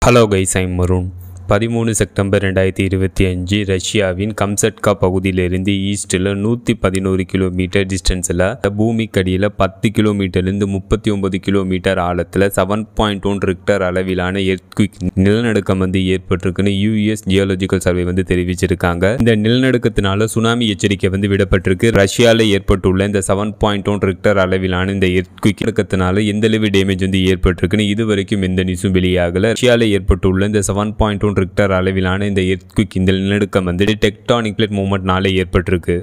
Hello guys, I'm Marun. 13 September 2025 ரஷ்யாவின் Kamchatka பகுதியிலிருந்து ஈஸ்டில் 111 கிலோமீட்டர் டிஸ்டன்ஸில் பூமிக்கடியில் 10 கிலோமீட்டர்லேருந்து 39 கிலோமீட்டர் ஆழத்தில் 7.1 ரிக்டர் அளவிலான எர்த்குவிக் நிலநடுக்கம் ஏற்பட்டிருக்குன்னு யூஎஸ் ஜியாலஜிக்கல் சர்வே தெரிவிச்சிருக்காங்க. இந்த நிலநடுக்கத்தினால சுனாமி எச்சரிக்கை விடப்பட்டிருக்கு. ரஷ்யாவில் ஏற்பட்டுள்ள இந்த 7.1 ரிக்டர் அளவிலான இந்த எர்த்குவிக் நிலநடுக்கத்தினால எந்தளவு டேமேஜ் ஏற்பட்டிருக்குன்னு இதுவரைக்கும் எந்த நியூஸும் வெளியாகல. ரஷ்யாவில் ஏற்பட்டுள்ள இந்த 7.1 ரிக்டர் அளவிலான இந்த எர்த்குவிக் இந்த நிலநடுக்கம் டெக்டானிக் பிளேட் மூவ்மெண்ட்னால ஏற்பட்டிருக்கு.